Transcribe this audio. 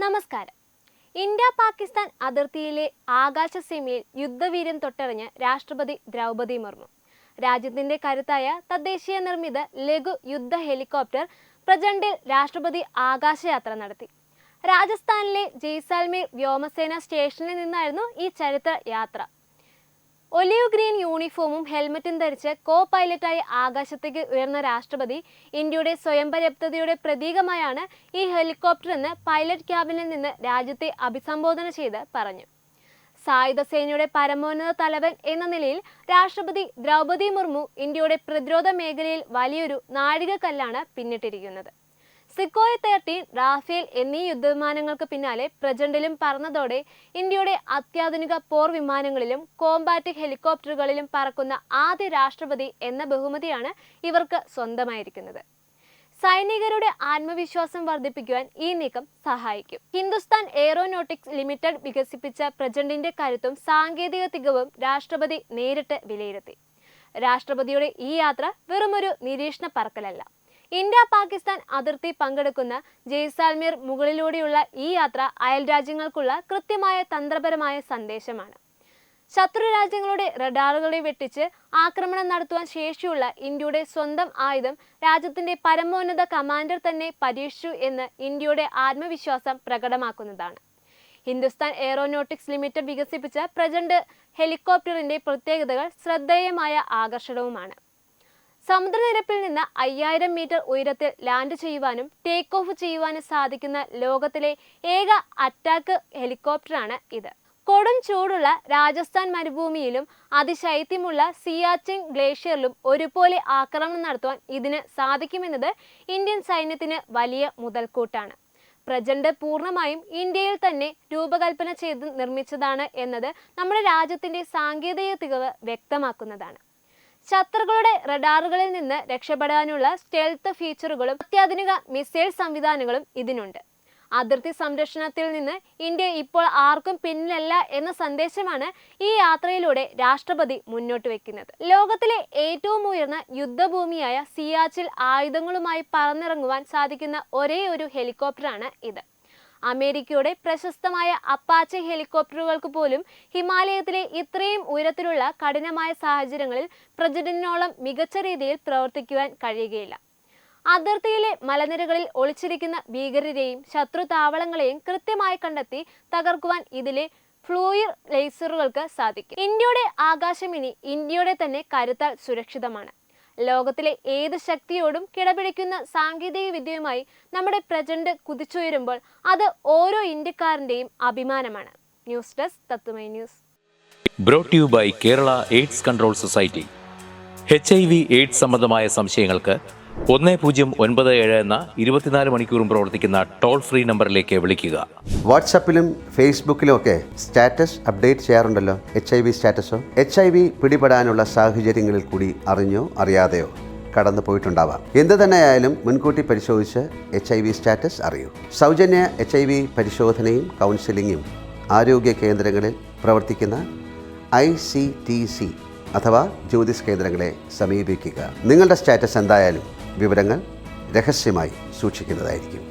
നമസ്കാരം. ഇന്ത്യ പാകിസ്ഥാൻ അതിർത്തിയിലെ ആകാശസീമയിൽ യുദ്ധവീര്യം തൊട്ടറിഞ്ഞ് രാഷ്ട്രപതി ദ്രൗപദി മുർമു. രാജ്യത്തിന്റെ കരുത്തായ തദ്ദേശീയ നിർമ്മിത ലഘു യുദ്ധ ഹെലികോപ്റ്റർ പ്രചണ്ഡിൽ രാഷ്ട്രപതി ആകാശയാത്ര നടത്തി. രാജസ്ഥാനിലെ ജയ്സാൽമീർ വ്യോമസേന സ്റ്റേഷനിൽ നിന്നായിരുന്നു ഈ ചരിത്ര യാത്ര. ഒലിവ് ഗ്രീൻ യൂണിഫോമും ഹെൽമറ്റും ധരിച്ച് കോ പൈലറ്റായി ആകാശത്തേക്ക് ഉയർന്ന രാഷ്ട്രപതി ഇന്ത്യയുടെ സ്വയം പര്യാപ്തതയുടെ പ്രതീകമായാണ് ഈ ഹെലികോപ്റ്റർ എന്ന് പൈലറ്റ് ക്യാബിനിൽ നിന്ന് രാജ്യത്തെ അഭിസംബോധന ചെയ്ത് പറഞ്ഞു. സായുധ സേനയുടെ പരമോന്നത തലവൻ എന്ന നിലയിൽ രാഷ്ട്രപതി ദ്രൗപദി മുർമു ഇന്ത്യയുടെ പ്രതിരോധ മേഖലയിൽ വലിയൊരു നാഴികക്കല്ലാണ് പിന്നിട്ടിരിക്കുന്നത്. സിക്കോയ് 13, റാഫേൽ എന്നീ യുദ്ധവിമാനങ്ങൾക്ക് പിന്നാലെ പ്രചണ്ഡിലും പറന്നതോടെ ഇന്ത്യയുടെ അത്യാധുനിക പോർ വിമാനങ്ങളിലും കോംബാറ്റ് ഹെലികോപ്റ്ററുകളിലും പറക്കുന്ന ആദ്യ രാഷ്ട്രപതി എന്ന ബഹുമതിയാണ് ഇവർക്ക് സ്വന്തമായിരിക്കുന്നത്. സൈനികരുടെ ആത്മവിശ്വാസം വർദ്ധിപ്പിക്കുവാൻ ഈ നീക്കം സഹായിക്കും. ഹിന്ദുസ്ഥാൻ എയ്റോനോട്ടിക്സ് ലിമിറ്റഡ് വികസിപ്പിച്ച പ്രചണ്ഡിന്റെ കരുത്തും സാങ്കേതിക തികവും രാഷ്ട്രപതി നേരിട്ട് വിലയിരുത്തി. രാഷ്ട്രപതിയുടെ ഈ യാത്ര വെറുമൊരു നിരീക്ഷണ പറക്കലല്ല. ഇന്ത്യ പാകിസ്ഥാൻ അതിർത്തി പങ്കെടുക്കുന്ന ജയ്സാൽമീർ മുകളിലൂടെയുള്ള ഈ യാത്ര അയൽ രാജ്യങ്ങൾക്കുള്ള കൃത്യമായ തന്ത്രപരമായ സന്ദേശമാണ്. ശത്രു രാജ്യങ്ങളുടെ റഡാറുകളെ വെട്ടിച്ച് ആക്രമണം നടത്തുവാൻ ശേഷിയുള്ള ഇന്ത്യയുടെ സ്വന്തം ആയുധം രാജ്യത്തിന്റെ പരമോന്നത കമാൻഡർ തന്നെ പരീക്ഷിച്ചു എന്ന് ഇന്ത്യയുടെ ആത്മവിശ്വാസം പ്രകടമാക്കുന്നതാണ്. ഹിന്ദുസ്ഥാൻ എയ്റോനോട്ടിക്സ് ലിമിറ്റഡ് വികസിപ്പിച്ച പ്രചണ്ഡ് ഹെലികോപ്റ്ററിന്റെ പ്രത്യേകതകൾ ശ്രദ്ധേയമായ ആകർഷണവുമാണ്. സമുദ്രനിരപ്പിൽ നിന്ന് 5000 മീറ്റർ ഉയരത്തിൽ ലാൻഡ് ചെയ്യുവാനും ടേക്ക് ഓഫ് ചെയ്യുവാനും സാധിക്കുന്ന ലോകത്തിലെ ഏക അറ്റാക്ക് ഹെലികോപ്റ്ററാണ് ഇത്. കൊടും ചൂടുള്ള രാജസ്ഥാൻ മരുഭൂമിയിലും അതിശൈത്യമുള്ള സിയാച്ചിൻ ഗ്ലേഷ്യറിലും ഒരുപോലെ ആക്രമണം നടത്തുവാൻ ഇതിന് സാധിക്കുമെന്നത് ഇന്ത്യൻ സൈന്യത്തിന് വലിയ മുതൽക്കൂട്ടാണ്. പ്രചണ്ഡ് പൂർണ്ണമായും ഇന്ത്യയിൽ തന്നെ രൂപകൽപ്പന ചെയ്ത് നിർമ്മിച്ചതാണ് എന്നത് നമ്മുടെ രാജ്യത്തിന്റെ സാങ്കേതിക തികവ് വ്യക്തമാക്കുന്നതാണ്. ശത്രുക്കളുടെ റഡാറുകളിൽ നിന്ന് രക്ഷപ്പെടാനുള്ള സ്റ്റെൽത്ത് ഫീച്ചറുകളും അത്യാധുനിക മിസൈൽ സംവിധാനങ്ങളും ഇതിനുണ്ട്. അതിർത്തി സംരക്ഷണത്തിൽ നിന്ന് ഇന്ത്യ ഇപ്പോൾ ആർക്കും പിന്നിലല്ല എന്ന സന്ദേശമാണ് ഈ യാത്രയിലൂടെ രാഷ്ട്രപതി മുന്നോട്ട് വെക്കുന്നത്. ലോകത്തിലെ ഏറ്റവും ഉയർന്ന യുദ്ധഭൂമിയായ സിയാച്ചിൽ ആയുധങ്ങളുമായി പറന്നിറങ്ങുവാൻ സാധിക്കുന്ന ഒരേ ഒരു ഹെലികോപ്റ്ററാണ് ഇത്. അമേരിക്കയുടെ പ്രശസ്തമായ അപ്പാച്ചെ ഹെലികോപ്റ്ററുകൾക്ക് പോലും ഹിമാലയത്തിലെ ഇത്രയും ഉയരത്തിലുള്ള കഠിനമായ സാഹചര്യങ്ങളിൽ പ്രചണ്ഡിനോളം മികച്ച രീതിയിൽ പ്രവർത്തിക്കുവാൻ കഴിയുകയില്ല. അതിർത്തിയിലെ മലനിരകളിൽ ഒളിച്ചിരിക്കുന്ന ഭീകരരെയും ശത്രു താവളങ്ങളെയും കൃത്യമായി കണ്ടെത്തി തകർക്കുവാൻ ഇതിലെ ഫ്ലൂയിർ ലേസറുകൾക്ക് സാധിക്കും. ഇന്ത്യയുടെ ആകാശം ഇനി ഇന്ത്യയുടെ തന്നെ കരുത്താൽ സുരക്ഷിതമാണ്. ലോകത്തിലെ ഏത് ശക്തിയോടും കിടപിടിക്കുന്ന സാങ്കേതിക വിദ്യയുമായി നമ്മുടെ പ്രചണ്ഡ് കുതിച്ചുയരുമ്പോൾ അത് ഓരോ ഇന്ത്യക്കാരന്റെയും അഭിമാനമാണ്. News desk Tatwamayi news. Brought you by Kerala AIDS control society. HIV AIDS സംബന്ധമായ സംശയങ്ങൾക്ക് 1097 എന്ന 24 മണിക്കൂറും പ്രവർത്തിക്കുന്ന ടോൾ ഫ്രീ നമ്പറിലേക്ക് വിളിക്കുക. വാട്സാപ്പിലും ഫേസ്ബുക്കിലും ഒക്കെ സ്റ്റാറ്റസ് അപ്ഡേറ്റ് ചെയ്യാറുണ്ടല്ലോ. HIV സ്റ്റാറ്റസോ HIV പിടിപെടാനുള്ള സാഹചര്യങ്ങളിൽ കൂടി അറിഞ്ഞോ അറിയാതെയോ കടന്നു പോയിട്ടുണ്ടാവാം. എന്ത് തന്നെയായാലും മുൻകൂട്ടി പരിശോധിച്ച് HIV സ്റ്റാറ്റസ് അറിയൂ. സൗജന്യ HIV പരിശോധനയും കൗൺസിലിങ്ങും ആരോഗ്യ കേന്ദ്രങ്ങളിൽ പ്രവർത്തിക്കുന്ന ICTC അഥവാ ജ്യോതിസ് കേന്ദ്രങ്ങളെ സമീപിക്കുക. നിങ്ങളുടെ സ്റ്റാറ്റസ് എന്തായാലും വിവരങ്ങൾ രഹസ്യമായി സൂക്ഷിക്കുന്നതായിരിക്കും.